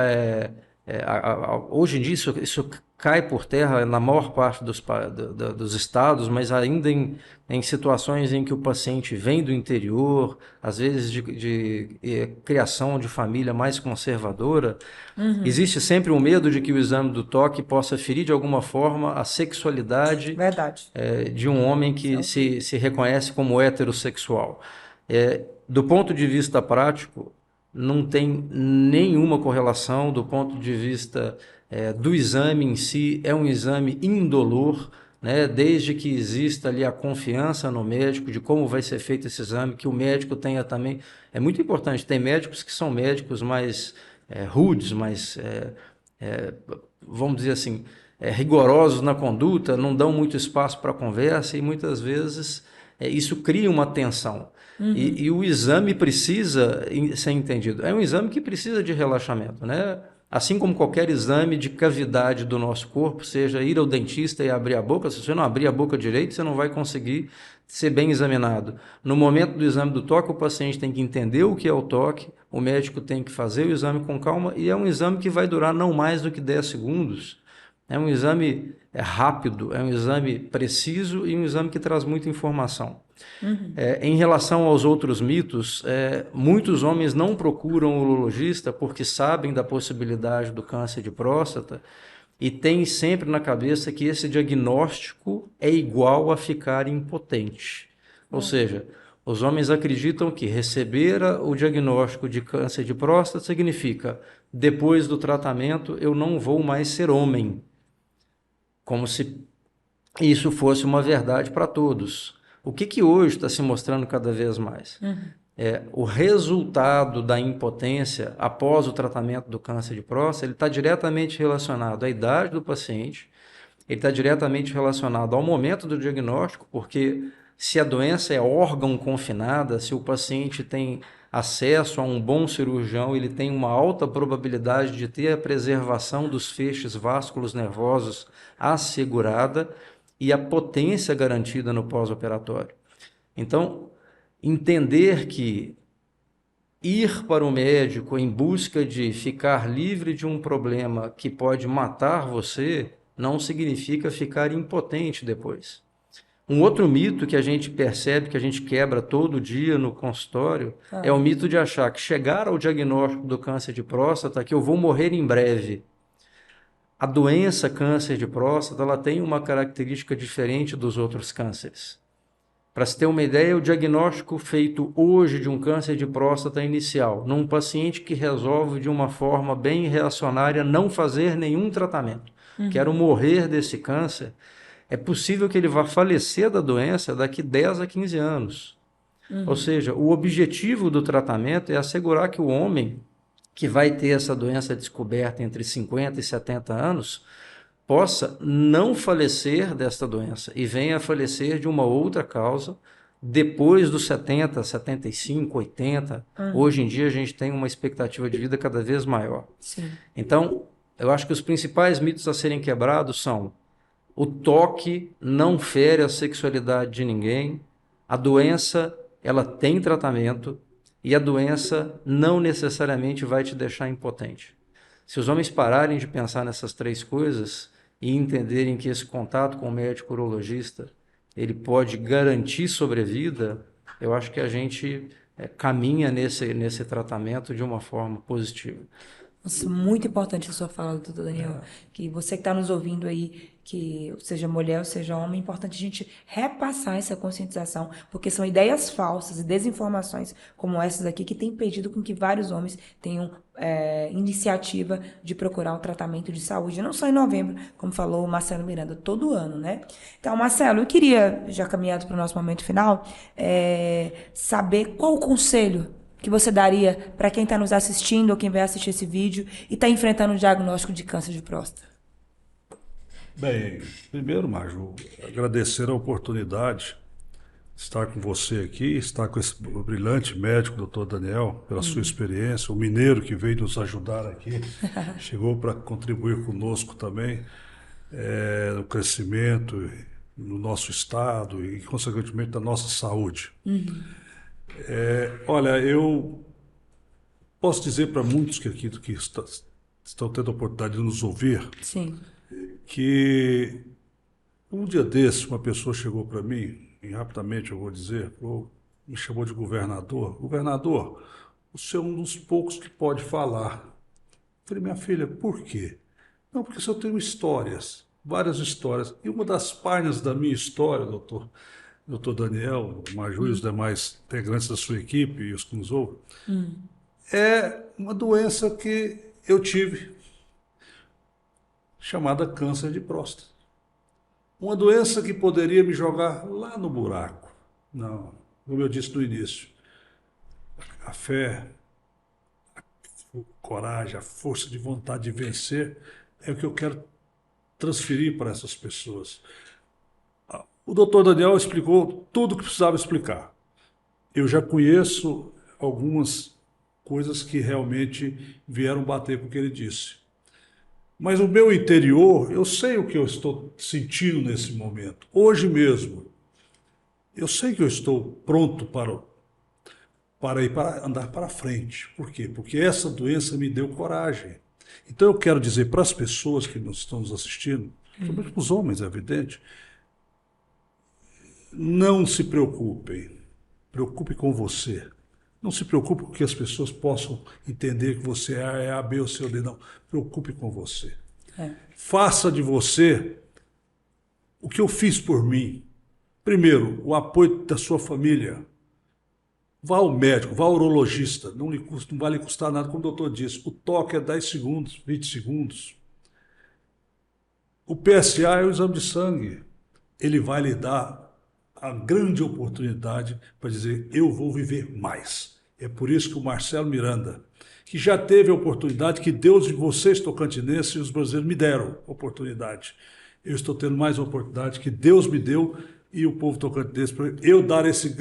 hoje em dia isso cai por terra na maior parte dos estados, mas ainda em situações em que o paciente vem do interior, às vezes de criação de família mais conservadora, existe sempre o medo de que o exame do toque possa ferir de alguma forma a sexualidade de um homem que se reconhece como heterossexual. Do ponto de vista prático, não tem nenhuma correlação. Do ponto de vista do exame em si, é um exame indolor, né? Desde que exista ali a confiança no médico de como vai ser feito esse exame, que o médico tenha também... É muito importante, tem médicos que são médicos mais rudes, mais, vamos dizer assim, rigorosos na conduta, não dão muito espaço para conversa e muitas vezes isso cria uma tensão. E o exame precisa ser entendido. É um exame que precisa de relaxamento, né? Assim como qualquer exame de cavidade do nosso corpo, seja ir ao dentista e abrir a boca, se você não abrir a boca direito, você não vai conseguir ser bem examinado. No momento do exame do toque, o paciente tem que entender o que é o toque, o médico tem que fazer o exame com calma, e é um exame que vai durar não mais do que 10 segundos. É um exame rápido, é um exame preciso e um exame que traz muita informação. Em relação aos outros mitos, muitos homens não procuram o urologista porque sabem da possibilidade do câncer de próstata e têm sempre na cabeça que esse diagnóstico é igual a ficar impotente. Ou seja, os homens acreditam que receber o diagnóstico de câncer de próstata significa, depois do tratamento, eu não vou mais ser homem. Como se isso fosse uma verdade para todos. O que hoje está se mostrando cada vez mais? O resultado da impotência após o tratamento do câncer de próstata, ele está diretamente relacionado à idade do paciente, ele está diretamente relacionado ao momento do diagnóstico, porque se a doença é órgão confinada, se o paciente tem acesso a um bom cirurgião, ele tem uma alta probabilidade de ter a preservação dos feixes vasculos nervosos assegurada e a potência garantida no pós-operatório. Então, entender que ir para o médico em busca de ficar livre de um problema que pode matar você não significa ficar impotente depois. Um outro mito que a gente percebe, que a gente quebra todo dia no consultório, é o mito de achar que chegar ao diagnóstico do câncer de próstata, que eu vou morrer em breve. A doença câncer de próstata, ela tem uma característica diferente dos outros cânceres. Para se ter uma ideia, o diagnóstico feito hoje de um câncer de próstata inicial, num paciente que resolve de uma forma bem reacionária não fazer nenhum tratamento, quero morrer desse câncer, é possível que ele vá falecer da doença daqui 10 a 15 anos. Ou seja, o objetivo do tratamento é assegurar que o homem que vai ter essa doença descoberta entre 50 e 70 anos possa não falecer desta doença e venha a falecer de uma outra causa depois dos 70, 75, 80. Hoje em dia a gente tem uma expectativa de vida cada vez maior. Sim. Então, eu acho que os principais mitos a serem quebrados são: o toque não fere a sexualidade de ninguém, a doença ela tem tratamento e a doença não necessariamente vai te deixar impotente. Se os homens pararem de pensar nessas três coisas e entenderem que esse contato com o médico urologista ele pode garantir sobrevida, eu acho que a gente caminha nesse tratamento de uma forma positiva. Nossa, muito importante a sua fala, doutor Daniel. Que você que está nos ouvindo aí, que seja mulher ou seja homem, é importante a gente repassar essa conscientização, porque são ideias falsas e desinformações como essas aqui que têm impedido com que vários homens tenham iniciativa de procurar um tratamento de saúde, não só em novembro, como falou o Marcelo Miranda, todo ano, né? Então, Marcelo, eu queria, já caminhado para o nosso momento final, saber qual o conselho que você daria para quem está nos assistindo ou quem vai assistir esse vídeo e está enfrentando um diagnóstico de câncer de próstata? Bem, primeiro, Maju, agradecer a oportunidade de estar com você aqui, estar com esse brilhante médico, doutor Daniel, pela sua experiência, o mineiro que veio nos ajudar aqui, chegou para contribuir conosco também no crescimento no nosso estado e, consequentemente, da nossa saúde. Olha, eu posso dizer para muitos que aqui estão tendo a oportunidade de nos ouvir, Sim. que um dia desses uma pessoa chegou para mim, e rapidamente eu vou dizer, me chamou de governador. Governador, o senhor é um dos poucos que pode falar. Eu falei, minha filha, por quê? Não, porque o senhor tem histórias, várias histórias. E uma das páginas da minha história, doutor Daniel, o Maju e os demais integrantes da sua equipe e os que nos ouvem, é uma doença que eu tive, chamada câncer de próstata. Uma doença que poderia me jogar lá no buraco. Não, como eu disse no início, a fé, coragem, a força de vontade de vencer, é o que eu quero transferir para essas pessoas. O doutor Daniel explicou tudo o que precisava explicar. Eu já conheço algumas coisas que realmente vieram bater com o que ele disse. Mas o meu interior, eu sei o que eu estou sentindo nesse momento. Hoje mesmo, eu sei que eu estou pronto para andar para frente. Por quê? Porque essa doença me deu coragem. Então eu quero dizer para as pessoas que estão nos assistindo, sobretudo para os homens, é evidente, não se preocupem. Preocupe com você. Não se preocupe com que as pessoas possam entender que você é A, B ou C ou D. Não. Preocupe com você. Faça de você o que eu fiz por mim. Primeiro, o apoio da sua família. Vá ao médico, vá ao urologista. Não vai lhe custar nada, como o doutor disse. O toque é 10 segundos, 20 segundos. O PSA é o exame de sangue. Ele vai lhe dar a grande oportunidade para dizer, eu vou viver mais. É por isso que o Marcelo Miranda, que já teve a oportunidade que Deus e vocês, tocantinenses e os brasileiros, me deram oportunidade. Eu estou tendo mais uma oportunidade que Deus me deu e o povo tocantinense, para eu dar esse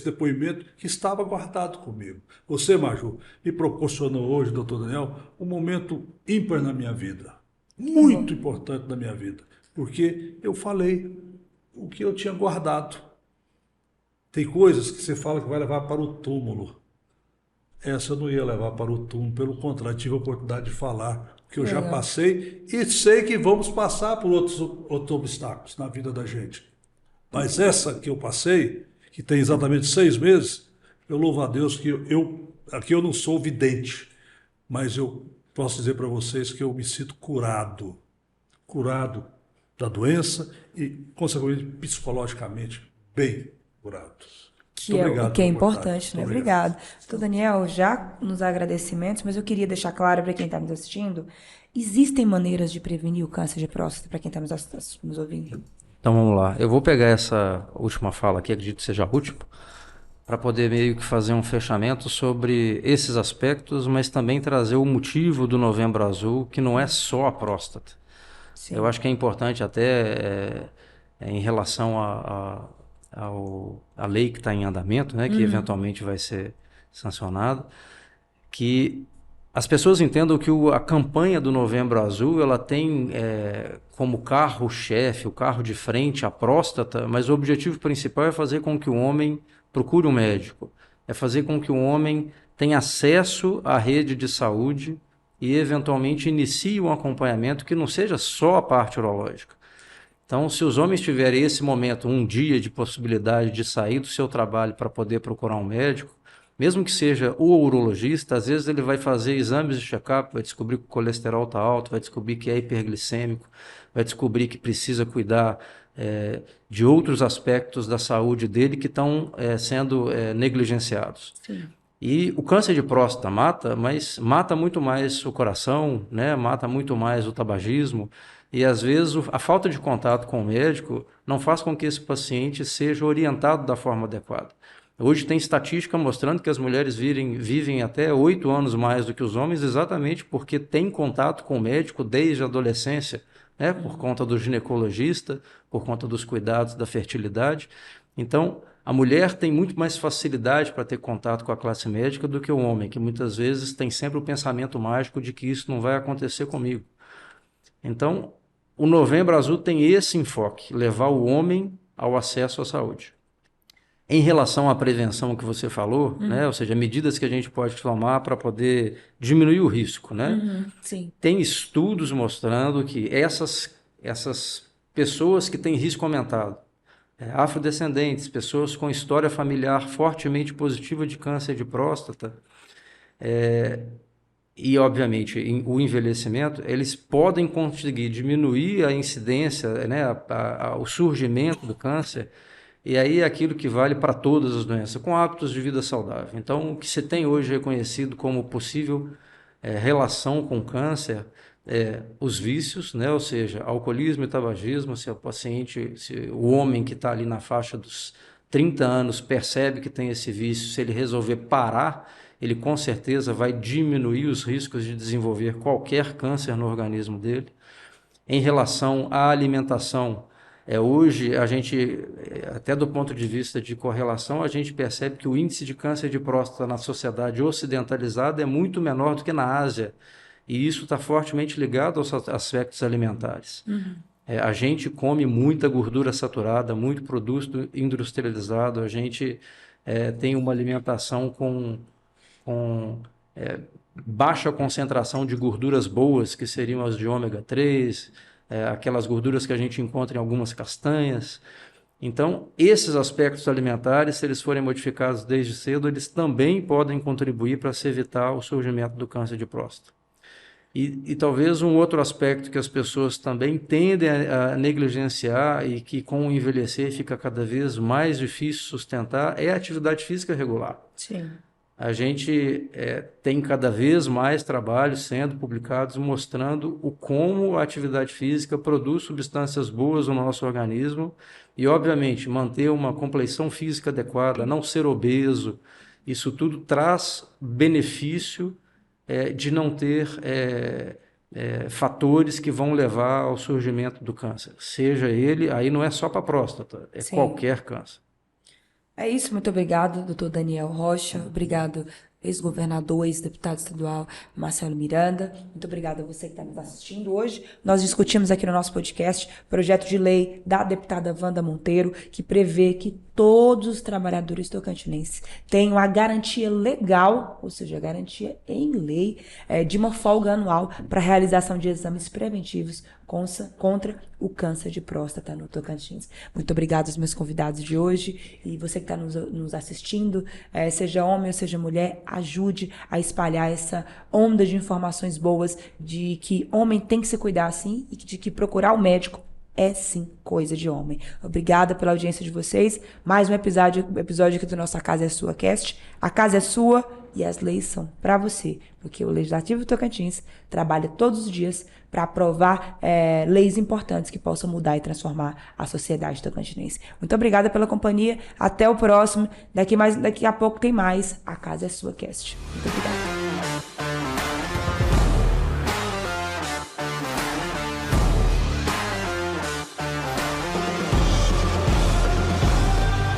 depoimento que estava guardado comigo. Você, Maju, me proporcionou hoje, doutor Daniel, um momento ímpar na minha vida. Muito importante na minha vida. Porque eu falei o que eu tinha guardado. Tem coisas que você fala que vai levar para o túmulo. Essa eu não ia levar para o túmulo, pelo contrário, tive a oportunidade de falar o que eu já passei e sei que vamos passar por outros obstáculos na vida da gente. Mas essa que eu passei, que tem exatamente 6 meses, eu louvo a Deus que aqui eu não sou vidente, mas eu posso dizer para vocês que eu me sinto curado da doença e, consequentemente, psicologicamente bem curado. Que é o que é importante, né? Obrigado. Doutor Daniel, já nos agradecimentos, mas eu queria deixar claro para quem está nos assistindo, existem maneiras de prevenir o câncer de próstata para quem está nos ouvindo? Então vamos lá. Eu vou pegar essa última fala aqui, acredito que seja a última, para poder meio que fazer um fechamento sobre esses aspectos, mas também trazer o motivo do Novembro Azul, que não é só a próstata. Sim. Eu acho que é importante até em relação a lei que está em andamento, né, que eventualmente vai ser sancionada, que as pessoas entendam que a campanha do Novembro Azul ela tem como carro-chefe, o carro de frente, a próstata, mas o objetivo principal é fazer com que o homem procure um médico, é fazer com que o homem tenha acesso à rede de saúde e eventualmente inicie um acompanhamento que não seja só a parte urológica. Então, se os homens tiverem esse momento, um dia de possibilidade de sair do seu trabalho para poder procurar um médico, mesmo que seja o urologista, às vezes ele vai fazer exames de check-up, vai descobrir que o colesterol está alto, vai descobrir que é hiperglicêmico, vai descobrir que precisa cuidar de outros aspectos da saúde dele que estão sendo negligenciados. Sim. E o câncer de próstata mata, mas mata muito mais o coração, né? Mata muito mais o tabagismo. E às vezes a falta de contato com o médico não faz com que esse paciente seja orientado da forma adequada. Hoje tem estatística mostrando que as mulheres vivem até 8 anos mais do que os homens exatamente porque têm contato com o médico desde a adolescência, né? Por conta do ginecologista, por conta dos cuidados da fertilidade. Então, a mulher tem muito mais facilidade para ter contato com a classe médica do que o homem, que muitas vezes tem sempre o pensamento mágico de que isso não vai acontecer comigo. Então, o Novembro Azul tem esse enfoque, levar o homem ao acesso à saúde. Em relação à prevenção que você falou, né, ou seja, medidas que a gente pode tomar para poder diminuir o risco, né? Sim. Tem estudos mostrando que essas pessoas que têm risco aumentado, afrodescendentes, pessoas com história familiar fortemente positiva de câncer de próstata, e, obviamente, o envelhecimento, eles podem conseguir diminuir a incidência, né, o surgimento do câncer, e aí é aquilo que vale para todas as doenças, com hábitos de vida saudável. Então, o que se tem hoje reconhecido como possível relação com câncer os vícios, né, ou seja, alcoolismo e tabagismo, se o homem que está ali na faixa dos 30 anos percebe que tem esse vício, se ele resolver parar, ele com certeza vai diminuir os riscos de desenvolver qualquer câncer no organismo dele. Em relação à alimentação, hoje a gente, até do ponto de vista de correlação, a gente percebe que o índice de câncer de próstata na sociedade ocidentalizada é muito menor do que na Ásia, e isso está fortemente ligado aos aspectos alimentares. A gente come muita gordura saturada, muito produto industrializado, a gente tem uma alimentação com baixa concentração de gorduras boas, que seriam as de ômega 3, aquelas gorduras que a gente encontra em algumas castanhas. Então, esses aspectos alimentares, se eles forem modificados desde cedo, eles também podem contribuir para se evitar o surgimento do câncer de próstata. E talvez um outro aspecto que as pessoas também tendem a negligenciar e que com o envelhecer fica cada vez mais difícil sustentar é a atividade física regular. Sim. A gente tem cada vez mais trabalhos sendo publicados mostrando como a atividade física produz substâncias boas no nosso organismo e, obviamente, manter uma compleição física adequada, não ser obeso, isso tudo traz benefício de não ter fatores que vão levar ao surgimento do câncer. Seja ele, aí não é só para a próstata, Sim. Qualquer câncer. É isso, muito obrigado, doutor Daniel Rocha. Obrigado, ex-governador, ex-deputado estadual Marcelo Miranda. Muito obrigada a você que está nos assistindo hoje. Nós discutimos aqui no nosso podcast projeto de lei da deputada Wanda Monteiro, que prevê que todos os trabalhadores tocantinenses tenham a garantia legal, ou seja, a garantia em lei, de uma folga anual para a realização de exames preventivos contra o câncer de próstata no Tocantins. Muito obrigada aos meus convidados de hoje e você que está nos assistindo, seja homem ou seja mulher, ajude a espalhar essa onda de informações boas de que homem tem que se cuidar sim e de que procurar o médico é sim coisa de homem. Obrigada pela audiência de vocês. Mais um episódio aqui do Nossa Casa é Sua Cast. A casa é sua e as leis são para você, porque o Legislativo Tocantins trabalha todos os dias para aprovar leis importantes que possam mudar e transformar a sociedade tocantinense. Muito obrigada pela companhia. Até o próximo. Daqui a pouco tem mais. A casa é sua cast. Muito obrigada.